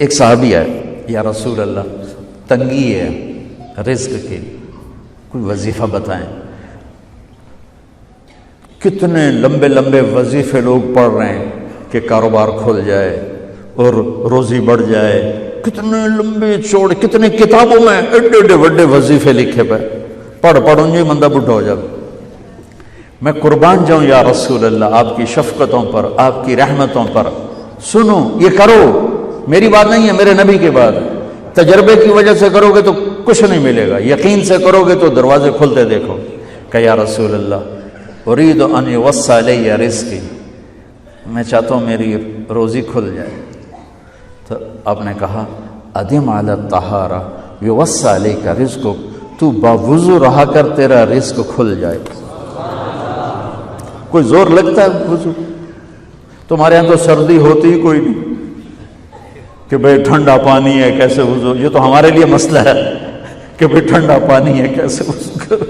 ایک صحابی ہے، یا رسول اللہ تنگی ہے رزق کی، کوئی وظیفہ بتائیں۔ کتنے لمبے لمبے وظیفے لوگ پڑھ رہے ہیں کہ کاروبار کھل جائے اور روزی بڑھ جائے، کتنے لمبے چوڑے، کتنے کتابوں میں ایڈے ایڈے بڑے وظیفے لکھے پہ، پڑھوں جی بندہ بڈھا ہو جائے۔ میں قربان جاؤں یا رسول اللہ آپ کی شفقتوں پر، آپ کی رحمتوں پر، سنو یہ کرو، میری بات نہیں ہے، میرے نبی کی بات ہے۔ تجربے کی وجہ سے کرو گے تو کچھ نہیں ملے گا، یقین سے کرو گے تو دروازے کھلتے دیکھو۔ کہ یا رسول اللہ اريد ان يوسع علی رزقی، میں چاہتا ہوں میری روزی کھل جائے۔ تو آپ نے کہا ادم علی الطہارہ یوسع علیک رزقک، تو باوضو رہا کر تیرا رزق کھل جائے۔ کوئی زور لگتا ہے وضو؟ تمہارے یہاں تو سردی ہوتی ہی کوئی نہیں کہ بھئی ٹھنڈا پانی ہے کیسے وضو، یہ تو ہمارے لیے مسئلہ ہے کہ بھئی ٹھنڈا پانی ہے کیسے وضو کرو۔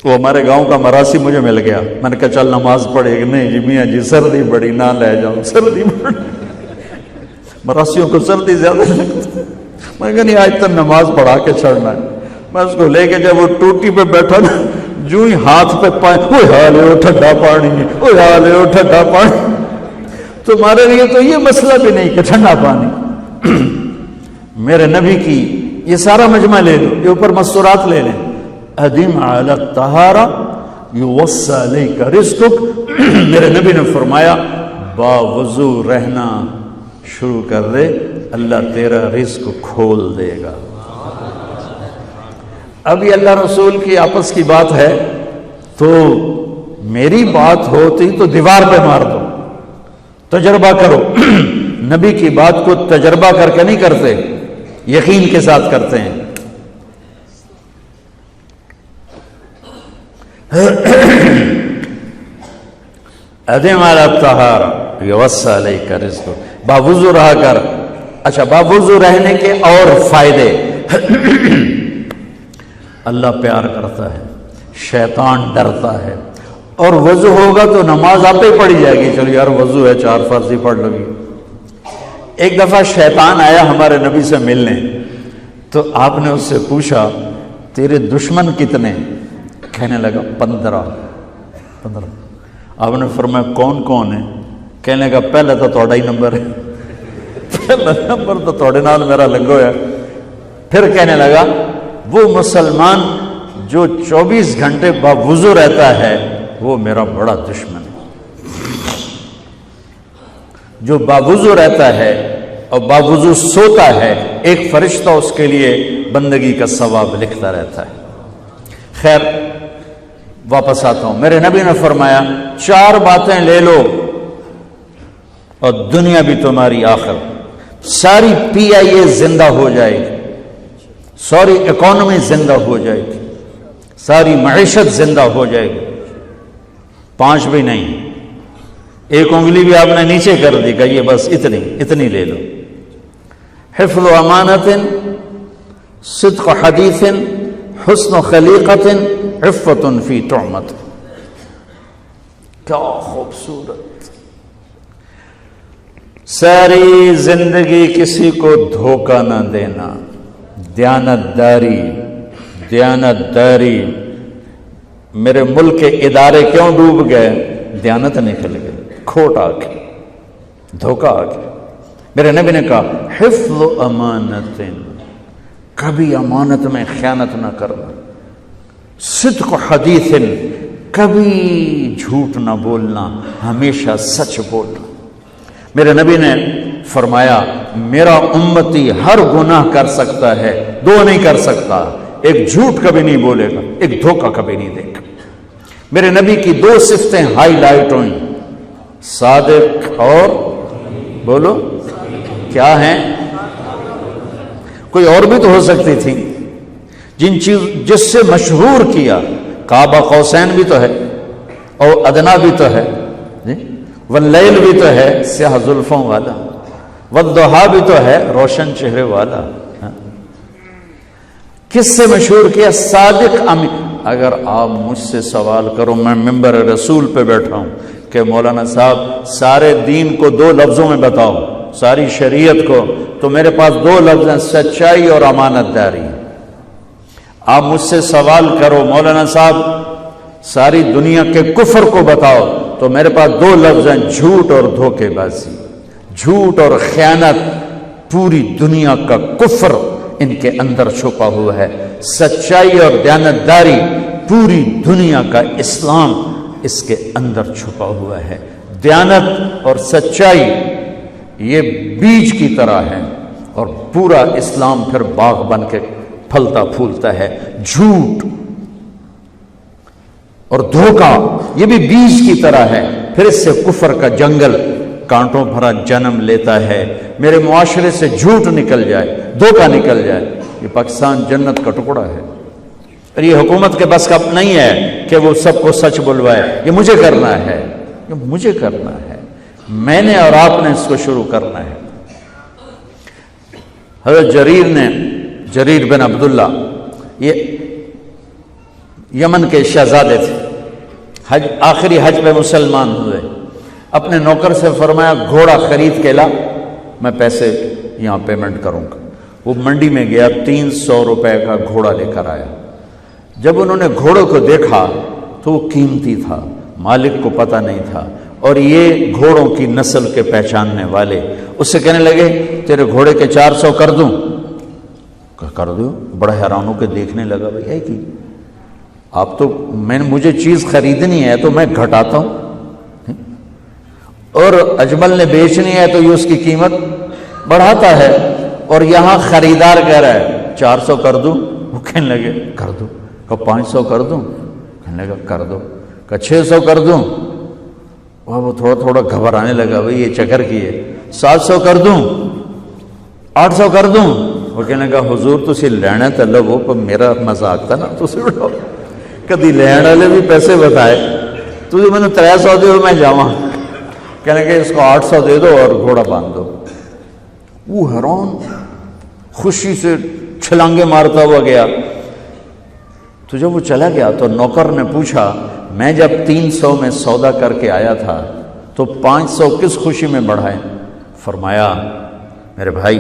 وہ ہمارے گاؤں کا مراسی مجھے مل گیا، میں نے کہا چل نماز پڑھے گی، نہیں جی میاں جی سردی بڑی نہ لے جاؤں، سردی بڑی، مراسیوں کو سردی زیادہ لگتی ہے۔ میں نے کہا نہیں آج تک نماز پڑھا کے چھڑنا ہے۔ میں اس کو لے کے جب وہ ٹوٹی پہ بیٹھا نا، جو ہی ہاتھ پہ پائے وہ حال ہے وہ ٹھنڈا پانی ہے، وہ حال ہے وہ ٹھنڈا پانی۔ تمہارے لیے تو یہ مسئلہ بھی نہیں کہ ٹھنڈا پانی۔ میرے نبی کی یہ سارا مجمع لے لو، یہ اوپر مستورات لے لیں، ادم علی الطہارہ یوسع علیک رزقک۔ میرے نبی نے فرمایا باوضو رہنا شروع کر دے، اللہ تیرا رزق کھول دے گا۔ اب یہ اللہ رسول کی آپس کی بات ہے تو میری بات ہوتی تو دیوار پہ مار دو، تجربہ کرو۔ نبی کی بات کو تجربہ کر کے نہیں کرتے، یقین کے ساتھ کرتے ہیں۔ ادم علی الطہارہ یوسع علیک رزقک، باوضو رہا کر۔ اچھا باوضو رہنے کے اور فائدے، اللہ پیار کرتا ہے، شیطان ڈرتا ہے، اور وضو ہوگا تو نماز آپ ہی پڑھی جائے گی، چلو یار وضو ہے 4 فرض ہی پڑھ لو گی۔ ایک دفعہ شیطان آیا ہمارے نبی سے ملنے، تو آپ نے اس سے پوچھا تیرے دشمن کتنے؟ کہنے لگا 15۔ آپ نے فرمایا کون کون ہے؟ کہنے لگا پہلے تو تھوڑا ہی نمبر ہے، پہلا نمبر تو تھوڑے نال میرا لگو ہے۔ پھر کہنے لگا وہ مسلمان جو 24 گھنٹے باوضو رہتا ہے وہ میرا بڑا دشمن ہے۔ جو باوضو رہتا ہے اور باوضو سوتا ہے، ایک فرشتہ اس کے لیے بندگی کا ثواب لکھتا رہتا ہے۔ خیر واپس آتا ہوں، میرے نبی نے فرمایا 4 باتیں لے لو اور دنیا بھی تمہاری آخر، ساری PIA زندہ ہو جائے گی، ساری اکانومی زندہ ہو جائے گی، ساری معیشت زندہ ہو جائے گی۔ 5 بھی نہیں، ایک انگلی بھی آپ نے نیچے کر دی کہ یہ بس اتنی لے لو۔ حفظ و امانت، صدق حدیث، حسن خلیقت، عفت فی طعمت۔ کیا خوبصورت! ساری زندگی کسی کو دھوکہ نہ دینا، دیانت داری۔ میرے ملک کے ادارے کیوں ڈوب گئے؟ دیانت نکل گئی، کھوٹ آ گئی، دھوکہ آ گیا۔ میرے نبی نے کہا حفظ امانت، کبھی امانت میں خیانت نہ کرنا، صدق حدیث، کبھی جھوٹ نہ بولنا، ہمیشہ سچ بولنا۔ میرے نبی نے فرمایا میرا امتی ہر گناہ کر سکتا ہے، 2 نہیں کر سکتا، ایک جھوٹ کبھی نہیں بولے گا، ایک دھوکہ کبھی نہیں دے گا۔ میرے نبی کی 2 صفتیں ہائی لائٹ ہوئیں، صادق اور بولو کیا ہیں؟ کوئی اور بھی تو ہو سکتی تھی، جس سے مشہور کیا، کعبہ قوسین بھی تو ہے اور ادنا بھی تو ہے، واللیل بھی تو ہے سیاہ زلفوں والا، والضحیٰ بھی تو ہے روشن چہرے والا۔ کس سے مشہور کیا؟ صادق امین۔ اگر آپ مجھ سے سوال کرو، میں ممبر رسول پہ بیٹھا ہوں کہ مولانا صاحب سارے دین کو 2 لفظوں میں بتاؤ، ساری شریعت کو، تو میرے پاس دو لفظ ہیں، سچائی اور امانت داری۔ آپ مجھ سے سوال کرو مولانا صاحب ساری دنیا کے کفر کو بتاؤ، تو میرے پاس دو لفظ ہیں، جھوٹ اور دھوکے بازی۔ جھوٹ اور خیانت، پوری دنیا کا کفر ان کے اندر چھپا ہوا ہے، سچائی اور دیانتداری، پوری دنیا کا اسلام اس کے اندر چھپا ہوا ہے۔ دیانت اور سچائی یہ بیج کی طرح ہے، اور پورا اسلام پھر باغ بن کے پھلتا پھولتا ہے۔ جھوٹ اور دھوکہ یہ بھی بیج کی طرح ہے، پھر اس سے کفر کا جنگل کانٹوں بھرا جنم لیتا ہے۔ میرے معاشرے سے جھوٹ نکل جائے، دھوکہ نکل جائے، یہ پاکستان جنت کا ٹکڑا ہے۔ اور یہ حکومت کے بس کا نہیں ہے کہ وہ سب کو سچ بلوائے، یہ مجھے کرنا ہے، یہ مجھے کرنا ہے، میں نے اور آپ نے اس کو شروع کرنا ہے۔ حضرت جریر بن عبداللہ یہ یمن کے شہزادے تھے، آخری حج پہ مسلمان ہوئے، اپنے نوکر سے فرمایا گھوڑا خرید کے لا، میں پیسے یہاں پیمنٹ کروں گا۔ وہ منڈی میں گیا، 300 روپے کا گھوڑا لے کر آیا۔ جب انہوں نے گھوڑے کو دیکھا تو وہ قیمتی تھا، مالک کو پتہ نہیں تھا، اور یہ گھوڑوں کی نسل کے پہچاننے والے اس سے کہنے لگے تیرے گھوڑے کے 400 کر دوں؟ کر دو۔ بڑا حیران ہو کے دیکھنے لگا، بھائی کی آپ تو مجھے چیز خریدنی ہے تو میں گھٹاتا ہوں، اور اجمل نے بیچنی ہے تو یہ اس کی قیمت بڑھاتا ہے، اور یہاں خریدار کہہ رہا ہے 400 کر دوں؟ وہ کہنے لگے کر دو۔ کہ 500 کر دوں؟ کہنے لگا کر دو۔ کہ 600 کر دوں؟ وہ تھوڑا تھوڑا گھبرانے لگا، بھائی یہ چکر کی ہے۔ 700 کر دوں؟ 800 کر دوں؟ وہ کہنے لگا حضور تسی لینا تو لو، پر میرا مذاق تھا نا، تسی اڑاؤ، کدی لین والے بھی پیسے بتائے، تسی میں نے 300 دے میں جاواں۔ کہنے کہ اس کو 800 دے دو اور گھوڑا باندھ دو۔ وہ حیران، خوشی سے چھلانگے مارتا ہوا گیا۔ تو جب وہ چلا گیا تو نوکر نے پوچھا میں جب 300 میں سودا کر کے آیا تھا تو 500 کس خوشی میں بڑھائے؟ فرمایا میرے بھائی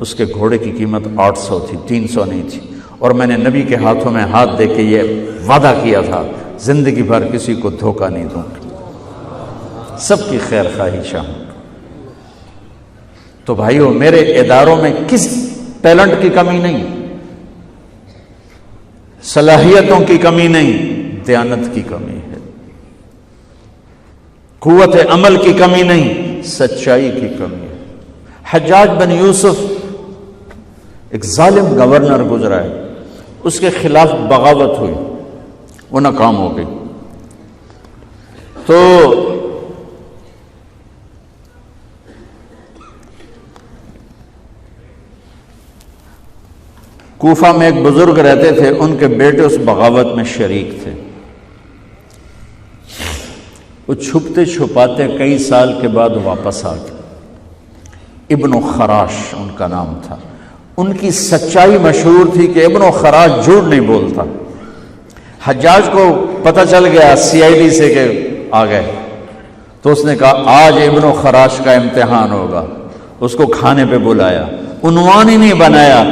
اس کے گھوڑے کی قیمت 800 تھی، 300 نہیں تھی، اور میں نے نبی کے ہاتھوں میں ہاتھ دے کے یہ وعدہ کیا تھا زندگی بھر کسی کو دھوکہ نہیں دوں گا، سب کی خیر خواہی چاہوں۔ تو بھائیو میرے اداروں میں کس ٹیلنٹ کی کمی نہیں، صلاحیتوں کی کمی نہیں، دیانت کی کمی ہے، قوت عمل کی کمی نہیں، سچائی کی کمی ہے۔ حجاج بن یوسف ایک ظالم گورنر گزرا ہے، اس کے خلاف بغاوت ہوئی، وہ ناکام ہو گئی۔ تو کوفہ میں ایک بزرگ رہتے تھے، ان کے بیٹے اس بغاوت میں شریک تھے۔ وہ چھپتے چھپاتے کئی سال کے بعد واپس آ گئے۔ ابن خراش ان کا نام تھا۔ ان کی سچائی مشہور تھی کہ ابن خراش جھوٹ نہیں بولتا۔ حجاج کو پتہ چل گیا CID سے کہ آ گئے، تو اس نے کہا آج ابن خراش کا امتحان ہوگا۔ اس کو کھانے پہ بلایا، عنوان ہی نہیں بنایا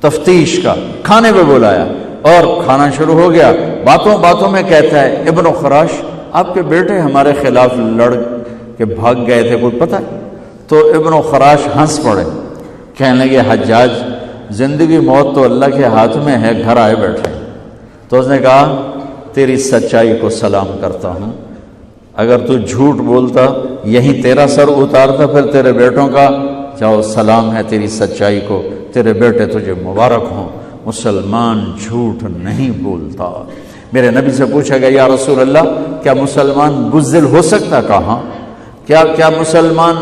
تفتیش کا، کھانے پہ بلایا اور کھانا شروع ہو گیا۔ باتوں باتوں میں کہتا ہے ابن خراش آپ کے بیٹے ہمارے خلاف لڑ کے بھاگ گئے تھے، کوئی پتہ ہے؟ تو ابن خراش ہنس پڑے، کہنے لگے حجاج زندگی موت تو اللہ کے ہاتھ میں ہے، گھر آئے بیٹھے۔ تو اس نے کہا تیری سچائی کو سلام کرتا ہوں، اگر تو جھوٹ بولتا یہیں تیرا سر اتارتا، پھر تیرے بیٹوں کا جاؤ سلام ہے تیری سچائی کو، تیرے بیٹے تجھے مبارک ہوں، مسلمان جھوٹ نہیں بولتا۔ میرے نبی سے پوچھا گیا یا رسول اللہ کیا مسلمان بزدل ہو سکتا؟ کہا کیا مسلمان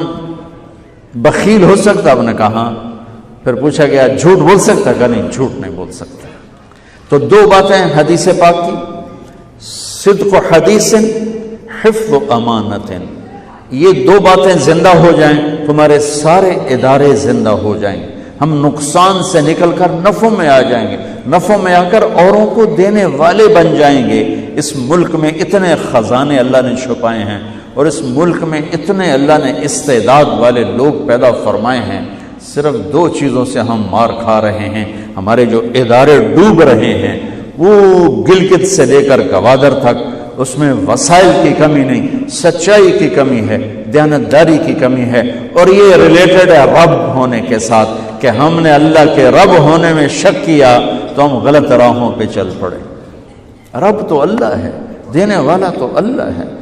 بخیل ہو سکتا؟ آپ نے کہا۔ پھر پوچھا گیا جھوٹ بول سکتا؟ کہا نہیں، جھوٹ نہیں بول سکتا۔ تو دو باتیں حدیث پاک کی، صدق حدیث، حفظ امانت، یہ دو باتیں زندہ ہو جائیں تمہارے سارے ادارے زندہ ہو جائیں گے، ہم نقصان سے نکل کر نفع میں آ جائیں گے، نفع میں آ کر اوروں کو دینے والے بن جائیں گے۔ اس ملک میں اتنے خزانے اللہ نے چھپائے ہیں، اور اس ملک میں اتنے اللہ نے استعداد والے لوگ پیدا فرمائے ہیں، صرف 2 چیزوں سے ہم مار کھا رہے ہیں، ہمارے جو ادارے ڈوب رہے ہیں، وہ گلگت سے لے کر گوادر تک، اس میں وسائل کی کمی نہیں، سچائی کی کمی ہے، دیانتداری کی کمی ہے، اور یہ ریلیٹڈ ہے رب ہونے کے ساتھ کہ ہم نے اللہ کے رب ہونے میں شک کیا تو ہم غلط راہوں پہ چل پڑے۔ رب تو اللہ ہے، دینے والا تو اللہ ہے،